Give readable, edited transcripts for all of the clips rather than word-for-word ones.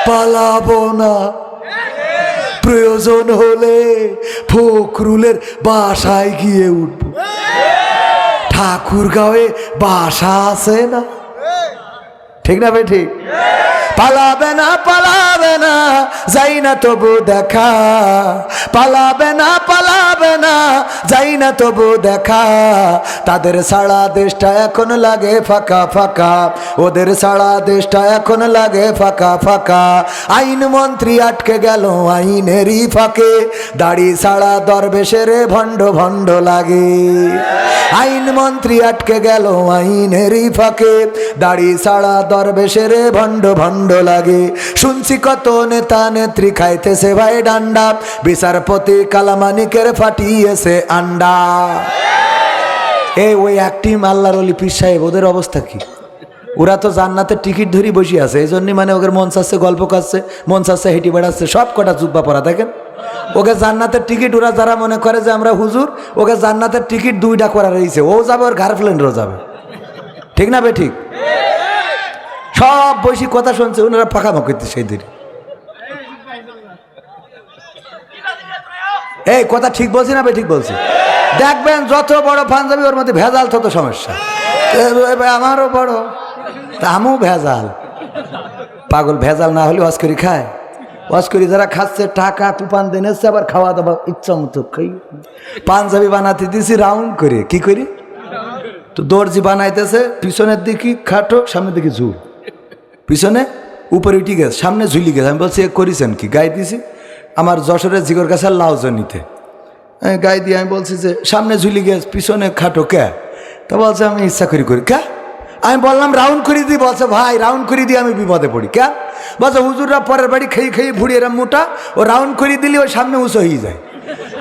পালাবো না, প্রয়োজন হলে ফখরুলের বাসায় গিয়ে উঠবো। ঠাকুরগাঁওয়ে বাসা আছে না, ঠিক না ভাই? ঠিক। পালাবে না, পালাবে না, যাই না তবু দেখা, পালাবে না, পালাবে না, যাই না তবু দেখা। তাদের সারা দেশটা এখন লাগে ফাঁকা ফাঁকা, ওদের সারা দেশটা এখন লাগে ফাঁকা ফাঁকা। আইন মন্ত্রী আটকে গেল আইনেরই ফাঁকে, দাড়ি সারা দরবেশের ভণ্ড ভণ্ড লাগে। আইন মন্ত্রী আটকে গেল আইনেরই ফাঁকে, দাড়ি সারা দরবেশের ভণ্ড ভণ্ড লাগে। শুনছি কত নেতা নেত্রী খাইতেছে ভাই ডান্ডা, বিচারপতি কালামানিকের ফাটিয়েছে আন্ডা। ওই একটিম আল্লাহর ওলি পীর সাহেব, ওদের অবস্থা কি? ওরা তো জান্নাতের টিকিট ধরি বসে আছে, এই জন্যই মানে ওদের মন চাচ্ছে গল্প করছে, মন চাচ্ছে হেঁটে বেড়াচ্ছে, সব কটা জুব্বা পরা দেখেন। ওকে জান্নাতের টিকিট, ওরা যারা মনে করে যে আমরা হুজুর, ওকে জান্নাতের টিকিট দুইটা করা রয়েছে, ও যাবে ওর গার্লফ্রেন্ডও যাবে, ঠিক না বে? ঠিক। সব বৈশি কথা শুনছে, ওনারা ফাঁকা করতে সেই দিন। এই কথা ঠিক বলছি না বে? ঠিক বলছি। দেখবেন যত বড় পাঞ্জাবি ওর মধ্যে ভেজাল তত সমস্যা। আমারও বড়, আমিও ভেজাল। পাগল ভেজাল না হলে ওয়াজ করি খায়। ওয়াজ করি যারা খাচ্ছে টাকা তুফান দিনেছে, আবার খাওয়া দাওয়া ইচ্ছা মতো খাই। পাঞ্জাবি বানাতে দিয়েছি রাউন্ড করে, কি করি তো দর্জি বানাইতেছে, পিছনের দিকে খাটো, সামনের দিকে ঝুল, পিছনে উপরে উঠে গেছে, সামনে ঝুলি গেছে। আমি বলছি করেছেন কি? গায়ে দিয়েছি আমার যশোরের জিগর গাছের লাউজনিতে গায়ে দিয়ে। আমি বলছি যে সামনে ঝুলি গেছে, পিছনে খাটো কে? তা বলছে আমি ইচ্ছা করি করি। কে? আমি বললাম রাউন্ড করে দিই। বলছে ভাই রাউন্ড করে দিয়ে আমি বিপদে পড়ি। কে? বলছে হুজুররা পরের বাড়ি খেয়ে খেয়ে ভুড়ি এরম মোটা, ও রাউন্ড করে দিলে ওই সামনে উঁচু হয়ে যায়,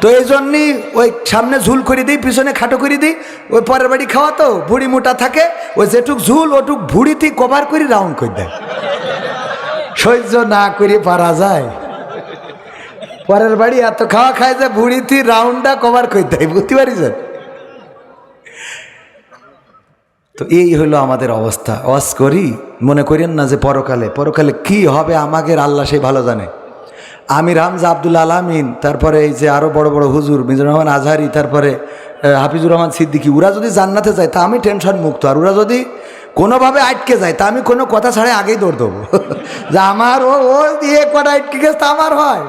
তো এই জন্যই ওই সামনে ঝুল করে দিই, পিছনে খাটো করে দিই। ওই পরের বাড়ি খাওয়া তো ভুড়ি মোটা থাকে, ওই যেটুক ঝুল ওটুক ভুড়িতে কভার করে রাউন্ড করে দেয়। সহ্য না করে পারা যায়? পরের বাড়ি এত খাওয়া খায় যে ভুড়িতে রাউন্ডটা কভার করে দেয়, বুঝতে পারিছেন? তো এই হলো আমাদের অবস্থা। ওয়াজ করি, মনে করেন না যে পরকালে, পরকালে কি হবে আমাকে আল্লাহ সেই ভালো জানে। আমির হামজা, আব্দুল আলামিন, তারপরে এই যে আরো বড় বড় হুজুর মিজানুর রহমান আজহারি, তারপরে হাফিজুর রহমান সিদ্দিকী, ওরা যদি জান্নাতে যায় তা আমি টেনশন মুক্ত। আর ওরা যদি কোনোভাবে আটকে যায় তা আমি কোনো কথা ছাড়াই আগেই দৌড় দেবো যে আমার ও দিয়ে কটা আটকে গেছে তা আমার হয়।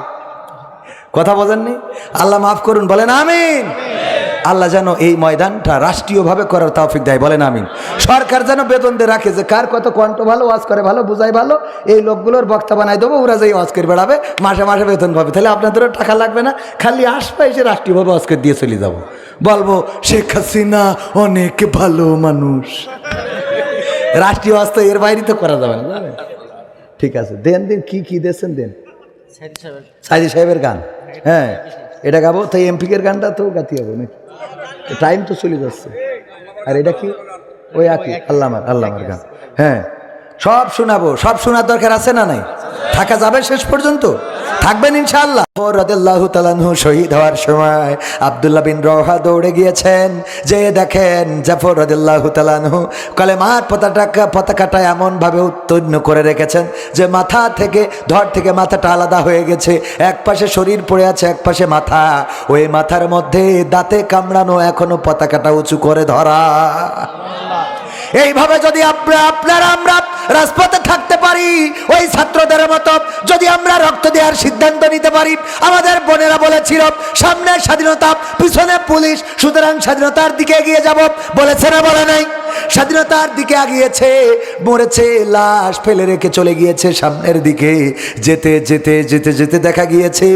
কথা বোঝেননি? আল্লাহ মাফ করুন, বলেন আমিন। আল্লাহ যেন এই ময়দানটা রাষ্ট্রীয়ভাবে করার তৌফিক দেয়, বলেন আমিন। সরকার যেন বেতন দিয়ে রাখে যে কার কত কণ্ঠ ভালো, ওয়াজ করে ভালো, বুঝাই ভালো, এই লোকগুলোর বক্তা বানাই দেবো, ওরা যেই ওয়াজ করে বেড়াবে, মাসে মাসে বেতন পাবে। তাহলে আপনাদেরও টাকা লাগবে না, খালি আসবে এসে রাষ্ট্রীয়ভাবে ওয়াজ করে দিয়ে চলে যাবো। বলবো শেখ হাসিনা অনেক ভালো মানুষ। রাষ্ট্রীয় ওয়াজ তো এর বাইরে তো করা যাবে না। ঠিক আছে, দেন দিন, কি কি দিয়েছেন দেন। সাইদি সাহেবের গান, হ্যাঁ এটা গাবো। তাই এমপিকের গানটা তো গাতে হবে নাকি? টাইম তো চলে যাচ্ছে। আর এটা কি? ওই আকি আল্লামার গান, হ্যাঁ সব শোনাবো। সব শোনার দরকার আছে না নাই? থাকা যাবে শেষ পর্যন্ত? থাকবেন ইনশাআল্লাহ। রাদিয়াল্লাহু তাআলা আনহু শহীদ হওয়ার সময় আব্দুল্লাহ বিন রওহা দৌড়ে গিয়েছেন, যে দেখেন জাফর রাদিয়াল্লাহু তাআলা আনহু কালেমার পতাকাটা এমন ভাবে উত্তীর্ণ করে রেখেছেন যে মাথা থেকে, ধর থেকে মাথাটা আলাদা হয়ে গেছে, এক পাশে শরীর পড়ে আছে, এক পাশে মাথা। ওই মাথার মধ্যে দাঁতে কামড়ানো এখনো পতাকাটা উঁচু করে ধরা। এইভাবে যদি আপনারা আমরা রাজপথে থাকতে পারি, ওই ছাত্রদের মতো যদি আমরা রক্ত দেওয়ার সিদ্ধান্ত নিতে পারি। আমাদের বোনেরা বলেছিল সামনে স্বাধীনতা, পিছনে পুলিশ, সুতরাং স্বাধীনতার দিকে এগিয়ে যাব, বলেছে না বলে নাই? স্বাধীনতার দিকে আগিয়েছে, মরেছে, লাশ ফেলে রেখে চলে গিয়েছে সামনের দিকে। যেতে যেতে যেতে যেতে দেখা গিয়েছে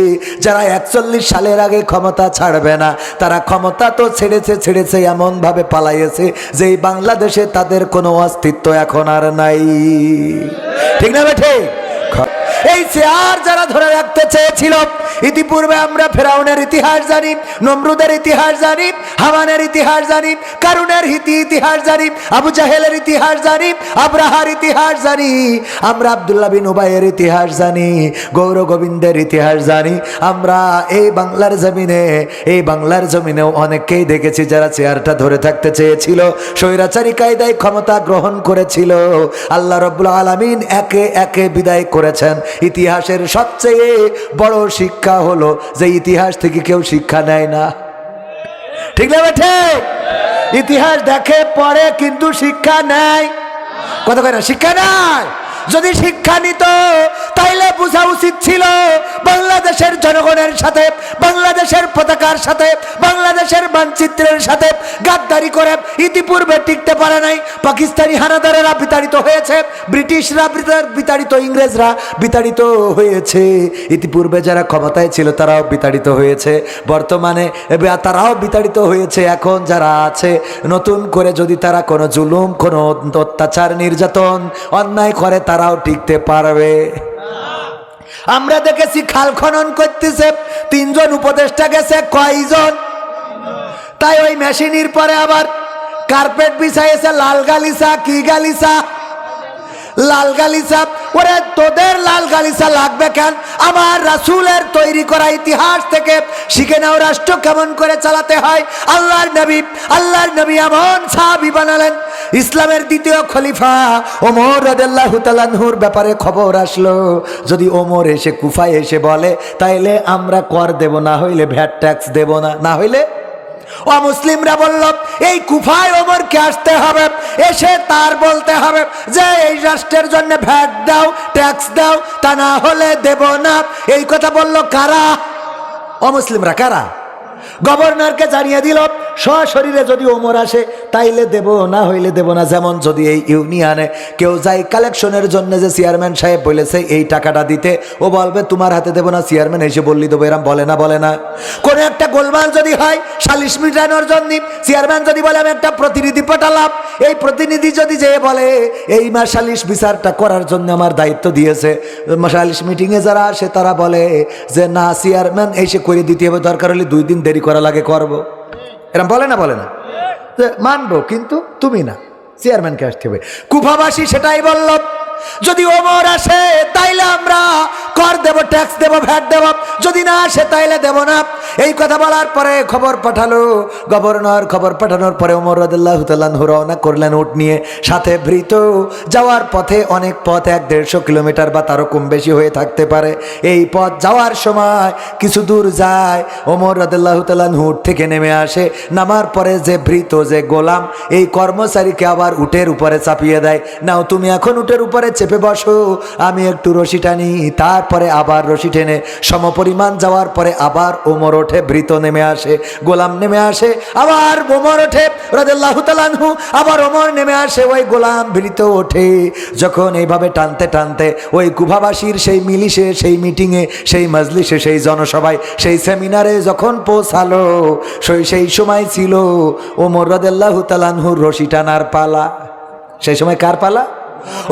যারা 41 সালের আগে ক্ষমতা ছাড়বে না, তারা ক্ষমতা তো ছেড়েছে এমনভাবে পালাইয়েছে যে বাংলাদেশে তাদের কোনো অস্তিত্ব এখন আর নাই। ঠিক না বেঠে? এই চেয়ার যারা ধরে রাখতে চেয়েছিল, ইতিপূর্বে আমরা ফেরাউনের ইতিহাস জানি, নমরুদের ইতিহাস জানি, হামানের ইতিহাস জানি, কারুনের ইতিহাস জানি, আবু জাহেলের ইতিহাস জানি, আব্রাহার ইতিহাস জানি, আমরা আব্দুল্লাহ বিন উবাইয়ের ইতিহাস জানি, গৌর গোবিন্দের ইতিহাস জানি। আমরা এই বাংলার জমিনেও অনেককেই দেখেছি যারা চেয়ারটা ধরে থাকতে চেয়েছিল, স্বৈরাচারী কায়দায় ক্ষমতা গ্রহণ করেছিল। আল্লাহ রাব্বুল আলামিন একে একে বিদায় করেছেন। ইতিহাসের সবচেয়ে বড় শিক্ষা হলো যে ইতিহাস থেকে কেউ শিক্ষা নেয় না। ঠিক না বেঠে? ইতিহাস দেখে পড়ে কিন্তু শিক্ষা নেয়, কথা কয় না, শিক্ষা নেয়। যদি শিক্ষা নিত তাইলে বোঝা উচিত ছিল বাংলাদেশের জনগণের সাথে, বাংলাদেশের পতাকার সাথে, বাংলাদেশের মানচিত্রের সাথে গাদ্দারি করে ইতিপূর্বে টিকতে পারে নাই। পাকিস্তানি হানাদারেরা বিতাড়িত হয়েছে, ব্রিটিশরা বিতাড়িত, ইংরেজরা বিতাড়িত হয়েছে, ইতিপূর্বে যারা ক্ষমতায় ছিল তারাও বিতাড়িত হয়েছে, বর্তমানে তারাও বিতাড়িত হয়েছে। এখন যারা আছে নতুন করে যদি তারা কোনো জুলুম, কোনো অত্যাচার, নির্যাতন, অন্যায় করে তারাও টিকতে পারবে। আমরা দেখেছি খাল খনন করতেছে, 3 জন উপদেষ্টা গেছে, কয়জন? তাই ওই মেশিনের পরে আবার কার্পেট বিছাইছে, লাল গালিচা, কি গালিচা? লাল গালিচা। ওরে তোদের লাল গালিচা লাগবে কেন? আমার রাসূলের তৈরি করা ইতিহাস থেকে শিখে নাও রাষ্ট্র কেমন করে চালাতে হয়। আল্লাহর নবী এমন সাহাবী বানালেন, ইসলামের দ্বিতীয় খলিফা ওমর রাদিয়াল্লাহু তাআলা আনহুর ব্যাপারে খবর আসলো, যদি ওমর এসে কুফায় এসে বলে তাইলে আমরা কর দেব, না হইলে ভ্যাট ট্যাক্স দেব না, না হইলে অমুসলিমরা বলল এই কুফায় ওমরকে আসতে হবে, এসে তার বলতে হবে যে এই রাষ্ট্রের জন্য ভ্যাট দাও, ট্যাক্স দাও, তা না হলে দেব না। এই কথা বলল কারা? অমুসলিমরা। কারা? গভর্নরকে জানিয়ে দিল সশরীরে যদি ওমর আসে তাইলে দেব, না হইলে দেব না। যেমন যদি এই ইউনিয়নে কেউ যায় কালেকশনের জন্য, যে চেয়ারম্যান সাহেব বলেছে এই টাকাটা দিতে, ও বলবে তোমার হাতে দেব না, চেয়ারম্যান এসে বললি দেবো, এরম বলে না? বলে না? কোনো একটা গোলমাল যদি হয় সালিশ মিটানোর জন্য, চেয়ারম্যান যদি বলে আমি একটা প্রতিনিধি পাঠালাম, এই প্রতিনিধি যদি যেয়ে বলে এই মাস সালিশ বিচারটা করার জন্য আমার দায়িত্ব দিয়েছে, সালিশ মিটিংয়ে যারা আসে তারা বলে যে না, চেয়ারম্যান এসে করে দিতে হবে, দরকার হলে 2 দিন দেরি করা লাগে, করবো। এরম বলে না? বলে না? মানবো, কিন্তু তুমি না, চেয়ারম্যানকে আসতে হবে। কুফাবাসী সেটাই বলল, যদি ওমর আসে তাইলে আমরা কর দেব, ট্যাক্স দেব, ভ্যাট দেব, যদি না আসে তাইলে দেব না। এই কথা বলার পরে খবর পাঠালো গভর্নর। খবর পাঠানোর পরে ওমর রাদিয়াল্লাহু তাআলা আনহু রওনা করলেন উট নিয়ে, সাথে ভৃত। যাওয়ার পথে অনেক পথ, 1-150 কিলোমিটার বা তারও কম বেশি হয়ে থাকতে পারে। এই পথ যাওয়ার সময় কিছু দূর যায়, ওমর রাদিয়াল্লাহু তাআলা আনহু উট থেকে নেমে আসে। নামার পরে যে ভৃত, যে গোলাম, এই কর্মচারীকে আবার উটের উপরে চাপিয়ে দেয়, নাও তুমি এখন উটের উপরে চেপে বসো, আমি একটু রশি টানি। তারপরে আবার রশি টেনে সমপরিমাণ যাওয়ার পরে আবার ওমর ওঠে, ভৃত নেমে আসে, গোলাম নেমে আসে, আবার ওমর ওঠে রাদিয়াল্লাহু তাআলা আনহু, আবার ওমর নেমে আসে, ওই গোলাম ভৃত ওঠে। যখন এইভাবে টানতে টানতে ওই কুফাবাসীর সেই মিলিশে, সেই মিটিংয়ে, সেই মজলিসে, সেই জনসভায়, সেই সেমিনারে যখন পৌঁছালো, সেই সময় ছিল ওমর রাদিয়াল্লাহু তাআলা আনহুর রশি টানার পালা। সেই সময় কার পালা?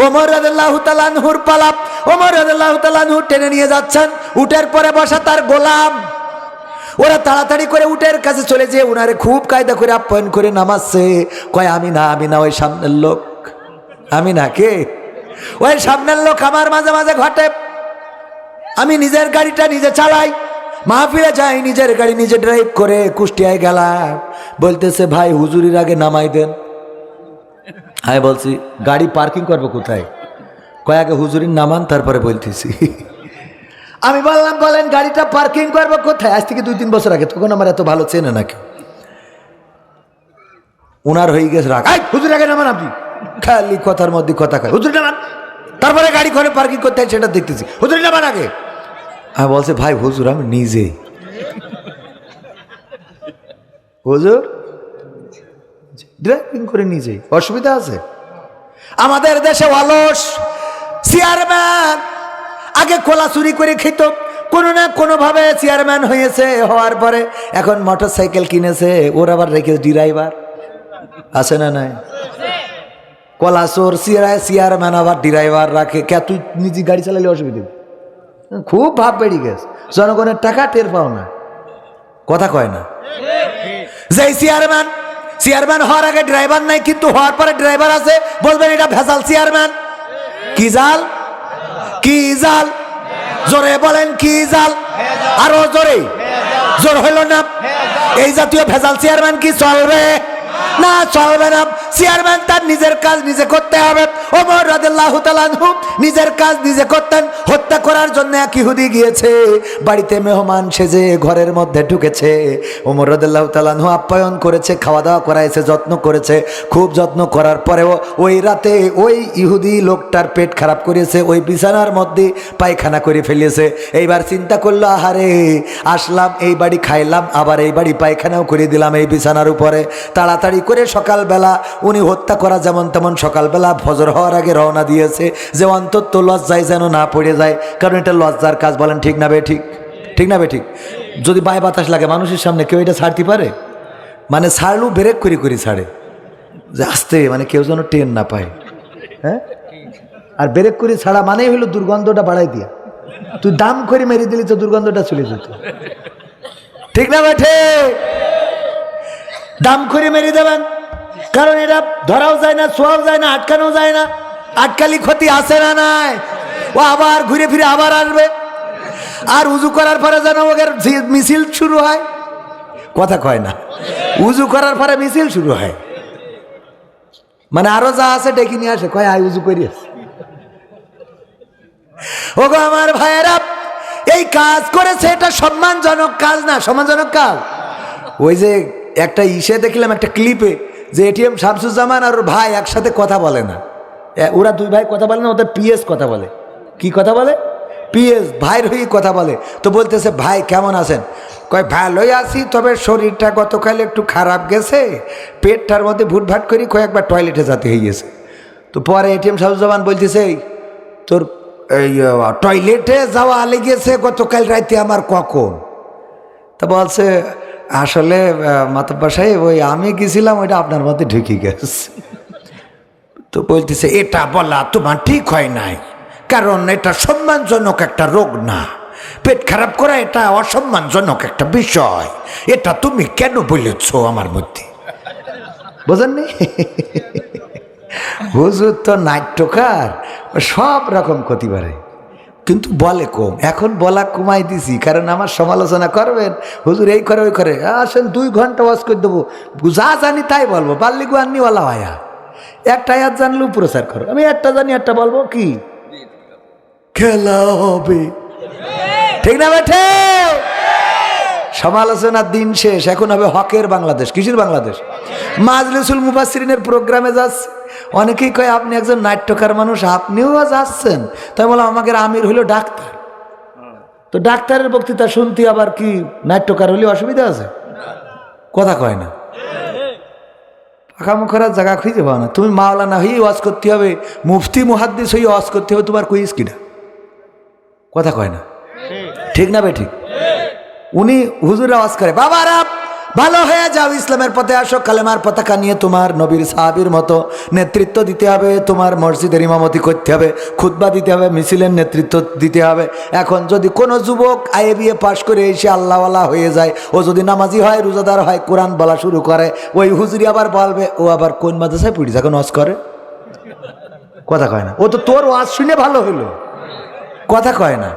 ওমর রাদিয়াল্লাহু তাআলা আনহুর পালা। ওমর রাদিয়াল্লাহু তাআলা আনহু টেনে নিয়ে যাচ্ছেন, উটের পরে বসা তার গোলাম। ওরা তাড়াতাড়ি করে উটের কাছে চলে যেয়ে উনারে খুব কায়দা করে আপ্যায়ন করে নামাচ্ছে। কয় আমি না, আমি না, ওই সামনের লোক। আমি না? কে? ওই সামনের লোক। আমার মাঝে মাঝে ঘটে, আমি নিজের গাড়িটা নিজে চালাই, মাহফিলে যাই, নিজের গাড়ি নিজে ড্রাইভ করে কুষ্টিয়ায় গেলাম, বলতেছে ভাই হুজুরির আগে নামাই দেন। আমি বলছি গাড়ি পার্কিং করবো কোথায়? কয় আগে হুজুরির নামান, তারপরে বলতেছি। আমি বললাম বলেন গাড়িটা পার্কিং করবো কোথায়? আজ থেকে 2-3 বছর আগে, তখন আমার এত ভালো চেনে না কেউ। উনার হয়ে গেছে রাগ, হুজুর আগে নামান, আপনি খালি কথার মধ্যে কথা কয়, হুজুর নামান, তারপরে গাড়ি ঘরে পার্কিং করতে হয় সেটা দেখতেছি, হুজুর নামান আগে। আমি বলছে ভাই হুজুর আমি নিজে, হুজুর ড্রাইভিং করে নিজেই, অসুবিধা আছে? আমাদের দেশে অলস চেয়ারম্যান আগে কোলা চুরি করে খেত, কোনো না কোনো ভাবে চেয়ারম্যান হয়েছে, হওয়ার পরে এখন মোটর সাইকেল কিনেছে, ওর আবার রেখে ড্রাইভার আছে না? নাই? কলা চোর চেয়ারম্যান আবার ড্রাইভার রাখে। কে তুই নিজে গাড়ি চালালে অসুবিধা? খুব ভাব বেড়ে গেছে, জনগণের টাকা টের পাও না, কথা কয় না। যেই চেয়ারম্যান হওয়ার আগে ড্রাইভার নাই, কিন্তু হওয়ার পরে ড্রাইভার আছে, বলবেন এটা ভেজাল চেয়ারম্যান। কি জাল? কি জাল? জোরে বলেন কি জাল? আরো জোরে, জোর হইল না? এই জাতীয় ভেজাল চেয়ারম্যান কি চলবে? না, চলবে না। চেয়ারম্যান তার নিজের কাজ নিজে করতে হবে। ওমর রাদিয়াল্লাহু তাআলা আনহু নিজের কাজ নিজে করতেন। হত্যা করার জন্য এক ইহুদি গিয়েছে, বাড়িতে মেহমান সেজে ঘরের মধ্যে ঢুকেছে। ওমর রাদিয়াল্লাহু তাআলা আনহু আপ্যায়ন করেছে, খাওয়া দাওয়া করাইছে, যত্ন করেছে। খুব যত্ন করার পরেও ওই রাতে ওই ইহুদি লোকটার পেট খারাপ করেছে, ওই বিছানার মধ্যে পায়খানা করে ফেলেছে। এইবার চিন্তা করলো, আহারে আসলাম এই বাড়ি, খাইলাম, আবার এই বাড়ি পায়খানাও করে দিলাম এই বিছানার উপরে। তাড়াতাড়ি করে সকালবেলা উনি হত্যা করা যেমন তেমন সকালবেলা ফজর হওয়ার আগে রওনা দিয়েছে, যে অন্তত লজ্জায় যেন না পড়ে যায়, কারণ এটা লজ্জার কাজ। বলেন ঠিক না বে ঠিক? ঠিক না বে ঠিক? যদি বায় বাতাস লাগে মানুষের সামনে, কেউ এটা ছাড়তে পারে? মানে ছাড়লেও ব্রেক করে করে ছাড়ে, যে আসতে মানে কেউ যেন টেন না পায়। হ্যাঁ, আর ব্রেক করে ছাড়া মানেই হলো দুর্গন্ধটা বাড়াই দিয়া। তুই দাম করে মেরে দিলি তো দুর্গন্ধটা চলে যেত। ঠিক না বেঠে? দাম করে মেরে দেবেন, কারণ এটা ধরাও যায় না, ছোঁয়াও যায় না, আটকানো যায় না। আটকালি ক্ষতি আছে না নাই? ও আবার ঘুরে ফিরে আবার আসবে। আর উজু করার পরে যেন ওদের মিছিল শুরু হয়। কথা কয় না, উজু করার পরে মিছিল শুরু হয়, মানে আরো যা আছে ডেকে নিয়ে আসে, কয় আয় উজু করিস। ওগো আমার ভাইয়েরা, এই কাজ করেছে, এটা সম্মানজনক কাজ না? সম্মানজনক কাজ। ওই যে একটা ইসে দেখলাম, একটা ক্লিপে, যে এটিএম শামসুজ্জামান আর ওর ভাই একসাথে কথা বলে না। ওরা দুই ভাই কথা বলে না, ওদের পিএস কথা বলে। কি কথা বলে? পিএস, ভাইয়ের হয়ে কথা বলে। তো বলতেছে, ভাই কেমন আছেন? কয় ভালোই আছি, তবে শরীরটা গতকাল একটু খারাপ গেছে, পেটটার মধ্যে ভুটভাট করি কয়েকবার টয়লেটে যেতে হয়ে গেছে। তো পরে এটিএম শামসুজ্জামান বলতেছে, তোর এই টয়লেটে যাওয়া লেগেছে গতকাল রাতে আমার কখন? তা বলছে, আসলে মাতব্বর সাহেব, ওই আমি গেছিলাম, ওইটা আপনার মধ্যে ঢুকে গেছে। তো বলতেছে, এটা বলা তোমার ঠিক হয় নাই, কারণ এটা সম্মানজনক একটা রোগ না। পেট খারাপ করা এটা অসম্মানজনক একটা বিষয়। এটা তুমি কেন বলেছ আমার মধ্যে? বোঝেননি? হুজুর তো নাট্যকার, সব রকম ক্ষতি পারে, কিন্তু বলে কম। এখন বলা কমাই দিছি, কারণ আমার সমালোচনা করবেন, হুজুর এই করে ওই করে। আসেন 2 ঘন্টা ওয়াজ করে দেবো, যা জানি তাই বলবো। বাল্লিগু আননি বলা ভাইয়া, একটা আয়াত জানলেও প্রচার করো। আমি একটা জানি একটা বলবো, কি খেলা হবে? ঠিক না বেঠে? সমালোচনার দিন শেষ, এখন হবে হকের বাংলাদেশ। কিসের বাংলাদেশ? মাজলিসুল মুফাসসিরিনের প্রোগ্রামে যাচ্ছে, অনেকেই কয় আপনি একজন নাট্যকার মানুষ, আপনিও যাচ্ছেন। তাই বললাম, আমাদের আমির হলো ডাক্তার, তো ডাক্তারের বক্তৃতা শুনতে আবার কি নাট্যকার হলে অসুবিধা আছে? কথা কয় না, পাকামো করার জায়গা খুঁজে পাও না। তুমি মাওলানা হয়ে ওয়াজ করতে হবে, মুফতি মুহাদ্দিস হয়ে ওয়াজ করতে হবে, তোমার কুইজ কিনা? কথা কয় না, ঠিক না বে ঠিক? উনি হুজুর আওয়াজ করে, বাবারা ভালো হয়ে যাও, ইসলামের পথে আসো, কালেমার পতাকা নিয়ে তোমার নবীর সাহাবীর মতো নেতৃত্ব দিতে হবে, তোমার মসজিদের ইমামতি করতে হবে, খুতবা দিতে হবে, মিছিলের নেতৃত্ব দিতে হবে। এখন যদি কোনো যুবক IABA পাশ করে এসে আল্লাহওয়ালা হয়ে যায়, ও যদি নামাজি হয়, রোজাদার হয়, কোরআন বলা শুরু করে, ওই হুজুরি আবার বলবে, ও আবার কোন মাদ্রাসায় পড়ি যখন ওয়াজ করে? কথা কয় না। ও তো তোর ওয়াজ শুনে ভালো হলো। কথা কয় না।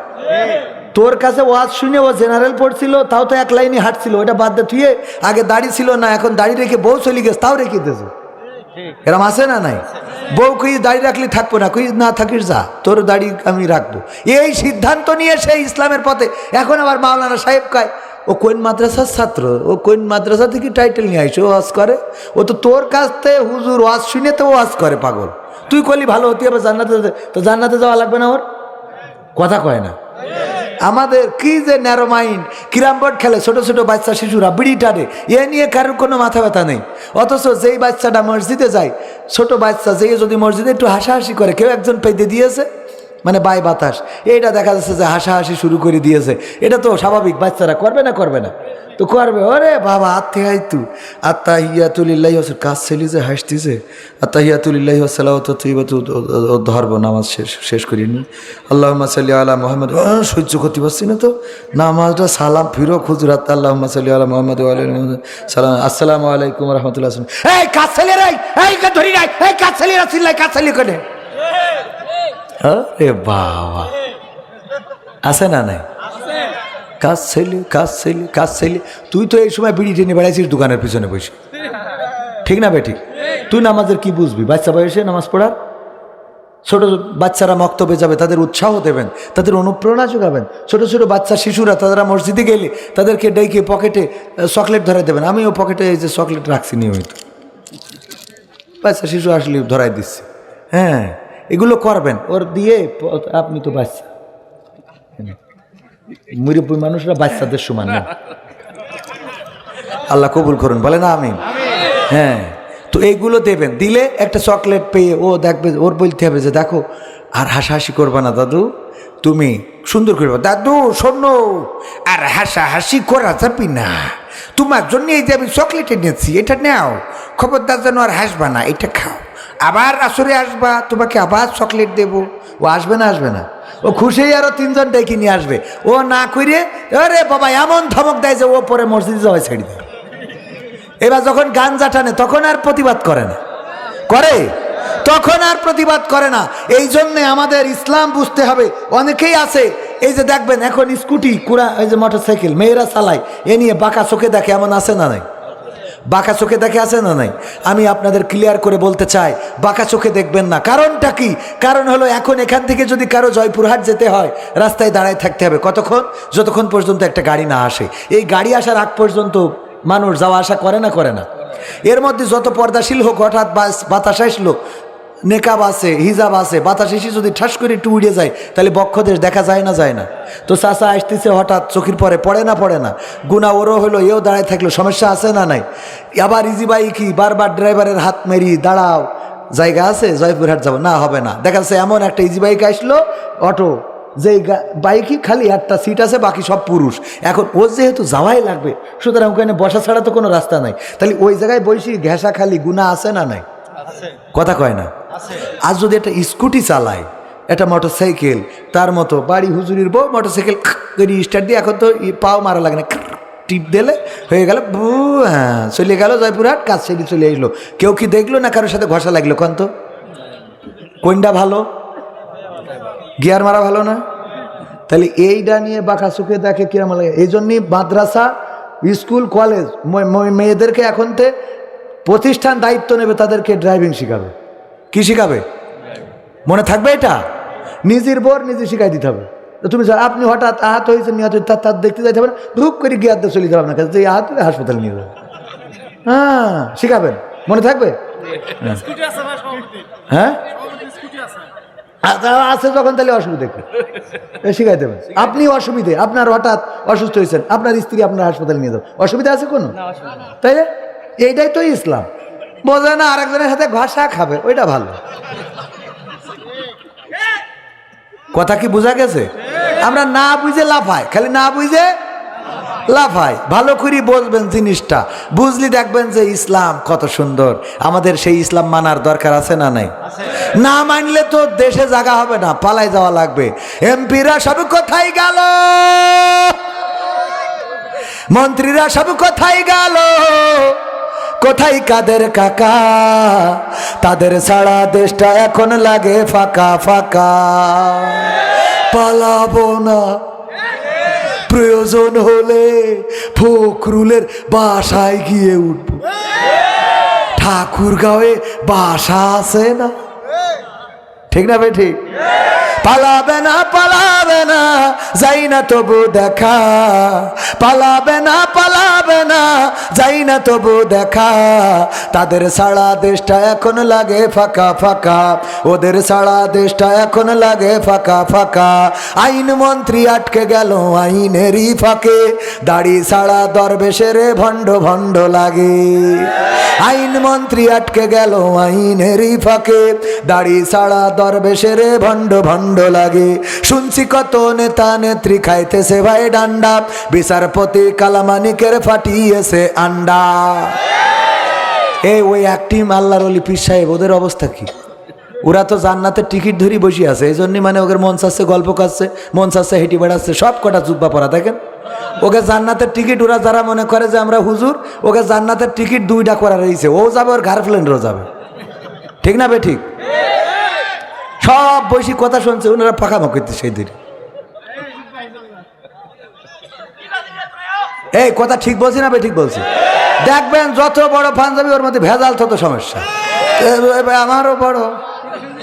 তোর কাছে ওয়াজ শুনে ও জেনারেল পড়ছিল, তাও তো 1 লাইনে হাঁটছিল, ওটা বাদ দে। তুই আগে দাড়ি ছিল না, এখন দাড়ি রেখে বউ চলে গেছে, তাও রেখে দিয়েছে। এরম আছে না নাই? বউ কই দাড়ি রাখলে থাকবো না, কই না থাকিস যা, তোর দাড়ি আমি রাখবো। এই সিদ্ধান্ত নিয়ে সেই ইসলামের পথে। এখন আবার মাওলানা সাহেব কয়, ও কোন মাদ্রাসার ছাত্র, ও কোন মাদ্রাসা থেকে টাইটেল নিয়ে আইসো, ওয়াজ করে। ও তো তোর কাছ থেকে হুজুর ওয়াজ শুনে তো ওয়াজ করে, পাগল। তুই করলি ভালো হতে হবে, জান্নাতে, তো জান্নাতে যাওয়া লাগবে না ওর? কথা কয় না। আমাদের কি যে ন্যারো মাইন্ড, কিরাম বোর্ড খেলে ছোট ছোট বাচ্চা শিশুরা, বিড়ি টানে, এ নিয়ে কারোর কোনো মাথা ব্যথা নেই। অথচ যেই বাচ্চাটা মসজিদে যায়, ছোট বাচ্চা, যেই যদি মসজিদে একটু হাসাহাসি করে, কেউ একজন পেতে দিয়েছে, মানে বাই বাতাস, এইটা দেখা যাচ্ছে যে হাসাহাসি শুরু করে দিয়েছে। এটা তো স্বাভাবিক, বাচ্চারা করবে না? করবে না তো করবে। ওরে বাবা, আত্মাহিয়াতু আত্তাহিয়াতুলিল্লাহি ওয়া কাজ ছেলে যে হাসতেছে, আত্তাহিয়াতুলিল্লাহি ওয়া সালাওয়াতু তাইয়্যিবাতু, ধরবো, নামাজ শেষ করিনি। আল্লাহুম্মা সাল্লি আলা মুহাম্মাদ। সহ্য করতে পারছি না তো নামাজটা, সালাম ফিরো হুজুরাত, আল্লাহুম্মা সাল্লি আলা মুহাম্মাদ ওয়া আলা আলি মুহাম্মাদ, সালাম, আসসালামু আলাইকুম ওয়া রাহমাতুল্লাহ। এই কাজ ছেলে রে, এই কা ধরি নাই, এই কাজ ছেলে রাসূলুল্লাহ, কাজ ছেলে করে। আরে বাবা, আছে না নাই? কাজ ছেলে, কাজ ছেলে, কাজ ছেলে। তুই তো এই সময় বিড়ি টেনে বেড়াইছিস দোকানের পিছনে বসে, ঠিক না বে ঠিক? তুই নামাজের কি বুঝবি? বাচ্চা বয়সে নামাজ পড়ার, ছোট বাচ্চারা মক্তবে যাবে, তাদের উৎসাহ দেবেন, তাদের অনুপ্রেরণা যোগাবেন। ছোট ছোট বাচ্চা শিশুরা তারা মসজিদে গেলে তাদেরকে ডেকে পকেটে চকলেট ধরাই দেবেন। আমিও পকেটে এই যে চকলেট রাখছি নিয়মিত, বাচ্চা শিশু আসলে ধরাই দিচ্ছি। হ্যাঁ, এগুলো করবেন, ওর দিয়ে আপনি তো বাচ্চা, মুরব্বী মানুষরা বাচ্চাদের সমান না। আল্লাহ কবুল করুন, বলে না আমিন। হ্যাঁ, তো এইগুলো দেবেন, দিলে একটা চকলেট পেয়ে ও দেখবে, ওর বলতে হবে যে দেখো আর হাসাহাসি করবা না দাদু, তুমি সুন্দর করবে, দাদু শোনো আর হাসাহাসি করা যাবি না, তোমার জন্য এই যে আমি চকলেট এনেছি এটা নাও, খবরদার যেন আর হাসবা না, এটা খাও, আবার আসরে আসবা তোমাকে আবার চকলেট দেবো। ও আসবে না? আসবে না? ও খুশি আরো তিনজন ডেকে নিয়ে আসবে। ও না করে আরে বাবা এমন ধমক দেয় যে ও পরে মসজিদে যাওয়া ছেড়ে দেয়। এবার যখন গাঞ্জা টানে তখন আর প্রতিবাদ করে না, করে? তখন আর প্রতিবাদ করে না। এই জন্যে আমাদের ইসলাম বুঝতে হবে। অনেকেই আছে এই যে দেখবেন এখন স্কুটি কুড়া, এই যে মোটরসাইকেল মেয়েরা চালায়, এ নিয়ে বাঁকা চোখে দেখে, এমন আছে না নাই? বাঁকা চোখে দেখে, আছে না নাই? আমি আপনাদের ক্লিয়ার করে বলতে চাই, বাঁকা চোখে দেখবেন না। কারণটা কি? কারণ হলো এখন এখান থেকে যদি কারো জয়পুরহাট যেতে হয় রাস্তায় দাঁড়ায় থাকতে হবে কতক্ষণ? যতক্ষণ পর্যন্ত একটা গাড়ি না আসে। এই গাড়ি আসার আগ পর্যন্ত মানুষ যাওয়া আসা করে না, করে না? এর মধ্যে যত পর্দাশীল হোক, হঠাৎ বাতাস আসলো, নেকাব আছে, হিজাব আছে, বাতাস এসে যদি ঠাস করে একটু উড়ে যায় তাহলে বক্ষদেশ দেখা যায় না, যায় না? তো চাচা আসতেছে হঠাৎ, চোখের পরে পড়ে না, পড়ে না? গুণা ওরও হলো, এও দাঁড়ায় থাকলো, সমস্যা আছে না নাই? আবার ইজি বাইকই বারবার ড্রাইভারের হাত মেরি দাঁড়াও, জায়গা আছে জয়পুরহাট যাবো না, হবে না। দেখা যাচ্ছে এমন একটা ইজি বাইক আসলো, অটো, যে বাইকই খালি একটা সিট আছে, বাকি সব পুরুষ। এখন ও যেহেতু যাওয়াই লাগবে, সুতরাং ওখানে বসা ছাড়া তো কোনো রাস্তা নাই, তাহলে ওই জায়গায় বসি ঘেঁষা খালি গুণা আছে না নাই? কথা কয় না? আজ যদি একটা স্কুটি চালায়, একটা মোটরসাইকেল, তার মতো বাড়ি হুজুরির বউ মোটরসাইকেল স্টার্ট দিয়ে, এখন তো পাও মারা লাগে না, টিপ দিলে হয়ে গেল, হ্যাঁ চলে গেল জয়পুরহাট, কাজ সেটি চলে আসলো। কেউ কি দেখলো না কারোর সাথে ঘষা লাগলো? কোন তো কোনটা ভালো? গিয়ার মারা ভালো না? তাহলে এইটা নিয়ে বাঁকা চোখে দেখে কিরম লাগে। এই জন্যই মাদ্রাসা, স্কুল, কলেজ মেয়েদেরকে এখন প্রতিষ্ঠান দায়িত্ব নেবে, তাদেরকে ড্রাইভিং শিখাবে। কি শিখাবে? মনে থাকবে এটা? নিজের বোর নিজে শিখাই দিতে হবে। তুমি আপনি হঠাৎ আহত হয়েছে, নিহত তার দেখতে যাইতে হবে না, ধূপ করে গিয়ে আদতে চলে যাবে আপনার কাছে, এই আহত হাসপাতালে নিয়ে যাবে। হ্যাঁ, শিখাবেন, মনে থাকবে। হ্যাঁ আছে যখন, তাহলে অসুবিধা কি? শিখাই দেবেন। আপনি অসুবিধে, আপনার হঠাৎ অসুস্থ হয়েছেন, আপনার স্ত্রী আপনার হাসপাতালে নিয়ে যাবে, অসুবিধা আছে কোনো? তাই না? এইটাই তো ইসলাম। বোঝে না আরেকজনের সাথে ঘষা খাবে, ওইটা ভালো। কথা কি বোঝা গেছে? আমরা না বুঝে লাফাই, খালি না বুঝে লাফাই। ভালো করে বুঝবেন জিনিসটা, বুঝলি দেখবেন যে ইসলাম কত সুন্দর। আমাদের সেই ইসলাম মানার দরকার আছে না নাই? না মানলে তো দেশে জায়গা হবে না, পালাই যাওয়া লাগবে। এমপিরা সব কোথায় গেল? মন্ত্রীরা সব কোথায় গেল? কোথায় কাদের কাকা? তাদের ছাড়া দেশটা এখন লাগে ফাঁকা ফাঁকা। পালাবো না, প্রয়োজন হলে ফখরুলের বাসায় গিয়ে উঠবো। ঠাকুরগাঁওয়ে বাসা আছে না? ঠিক না ভাই? ঠিক। পালাবে না, পালাবে না, যাই না তবু দেখা। পালাবে না, পালাবে না, যাই না তবু দেখা। তাদের ছাড়া দেশটা এখন লাগে ফাঁকা ফাঁকা, ওদের ছাড়া দেশটা এখন লাগে ফাঁকা ফাঁকা। আইন মন্ত্রী আটকে গেল আইনেরই ফাঁকে, দাড়ি ছাড়া দরবেশের ভণ্ড ভণ্ড লাগে। আইন মন্ত্রী আটকে গেল আইনেরই ফাঁকে, দাড়ি ছাড়া দরবেশের ভণ্ড ভণ্ড লাগে। শুনছি কত নেতা নেত্রী খাইতেছে ভাই ডান্ডা, বিচারপতি কালামানিকের ফাটিয়েছে আন্ডা। ওই একটিম আল্লাহর ওলি পীর সাহেব, ওদের অবস্থা কি? ওরা তো জান্নাতের টিকিট ধরি বসে আছে, এই জন্যই মানে ওদের মন চাচ্ছে গল্প করছে, মন চাচ্ছে হেঁটে বেড়াচ্ছে, সব কটা জুব্বা পরা। দেখেন ওকে জান্নাতের টিকিট, ওরা যারা মনে করে যে আমরা হুজুর, ওকে জান্নাতের টিকিট দুইটা করা রয়েছে, ও যাবে, ওর গার্লফ্রেন্ডও যাবে। ঠিক না বে? ঠিক। সব বৈশি কথা শুনছে, ওনারা পাকামো করতে সেই দিন। এই কথা ঠিক বলছি না বে? ঠিক বলছি। দেখবেন যত বড় পাঞ্জাবি, ওর মধ্যে ভেজাল তত সমস্যা। আমারও বড়,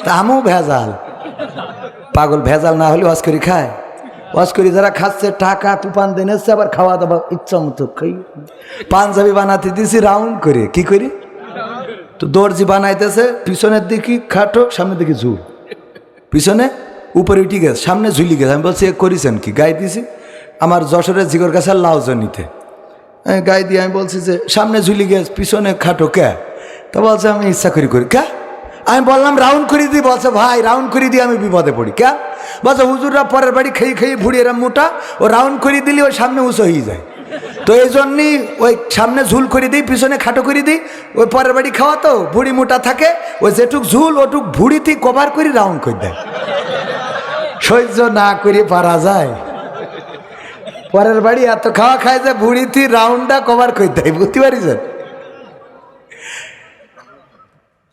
তা আমিও ভেজাল। পাগল ভেজাল না হলে ওয়াজ করি খায়? ওয়াজ করি যারা খাচ্ছে টাকা তুফান দেন এসছে, আবার খাওয়া দাওয়া ইচ্ছা মতো খাই। পাঞ্জাবি বানাতে দিছি রাউন্ড করে, কি করি তো দর্জি বানাইতেছে, পিছনের দিকে খাটো, সামনের দিকে ঝুল, পিছনে উপরে উঠে গেছে, সামনে ঝুলি গেছে। আমি বলছি করেছেন কি? গায়ে দিছি আমার যশোরের জিগর কাছে লাউজনিতে গায়ে দিয়ে। আমি বলছি যে সামনে ঝুলি গেছে পিছনে খাটো কে? তো বলছে আমি ইচ্ছা করি করি। কে? আমি বললাম রাউন্ড করে দিই। বলছে ভাই রাউন্ড করে দিয়ে আমি বিপদে পড়ি। কে? বলছে হুজুররা পরের বাড়ি খেয়ে খেয়ে ভুড়ি এরা মোটা, ও রাউন্ড করে দিলে ওই সামনে উঁচু হয়ে যায়, তো এই জন্যই ওই সামনে ঝুল করে দিই, পিছনে খাটো করে দিই। ওই পরের বাড়ি খাওয়া তো ভুড়ি মোটা থাকে, ওই যেটুক ঝুল ওটুক ভুড়িতে কভার করে রাউন্ড করে দেয়। সহ্য না করে পারা যায়? পরের বাড়ি এত খাওয়া খায় যে ভুড়িতে রাউন্ডটা কভার করে দেয়, বুঝতে পারিছেন?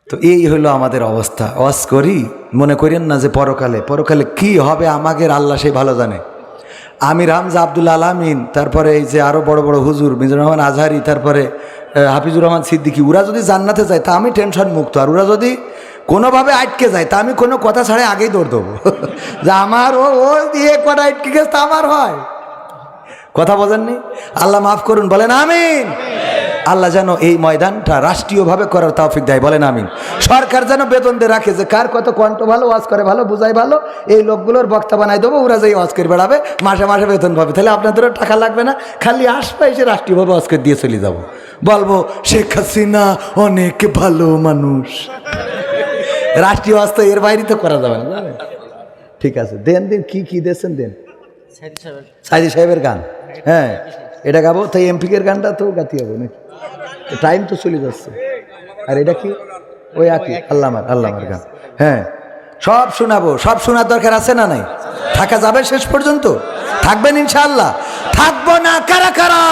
তো এই হলো আমাদের অবস্থা। ওয়াজ করি, মনে করেন না যে পরকালে কি হবে আমাদের আল্লাহ সেই ভালো জানে। আমির হামজা, আব্দুল আলামিন, তারপরে এই যে আরো বড় বড় হুজুর মিজানুর রহমান আজহারি, তারপরে হাফিজুর রহমান সিদ্দিকী, ওরা যদি জান্নাতে যায় তা আমি টেনশন মুক্ত। আর ওরা যদি কোনোভাবে আটকে যায় তা আমি কোনো কথা ছাড়াই আগেই দৌড় দেবো যে আমার ও দিয়ে কটা আটকে গেছে তা আমার হয়। কথা বোঝেননি? আল্লাহ মাফ করুন, বলেন আমিন। আল্লাহ যেন এই ময়দানটা রাষ্ট্রীয়ভাবে করার তৌফিক দেয়, বলেন আমিন। সরকার যেন বেতন দিয়ে রাখে যে কার কত কণ্ঠ ভালো, ওয়াজ করে ভালো, বুঝায় ভালো, এই লোকগুলোর বক্তা বানাই দেবো, ওরা যেই ওয়াজ করে বেড়াবে, মাসে মাসে বেতন পাবে। তাহলে আপনাদেরও টাকা লাগবে না, খালি আসবে এসে রাষ্ট্রীয়ভাবে ওয়াজ করে দিয়ে চলে যাবো। বলবো শেখ হাসিনা অনেক ভালো মানুষ। রাষ্ট্রীয় ওয়াজ তো এর বাইরে তো করা যাবে না, জানেন? ঠিক আছে, দেন দিন কি কি দিয়েছেন দেন। সাইদি সাহেবের গান, হ্যাঁ এটা গাবো। তাই এমপিকের গানটা তো গাতে হবে নাকি? টাইম তো চলে যাচ্ছে। আর এটা কি? ওই আকি আল্লামার গান, হ্যাঁ সব শোনাবো। সব শোনার দরকার আছে না নাই? থাকা যাবে শেষ পর্যন্ত? থাকবেন ইনশাআল্লাহ? থাকবো না কারা কারা?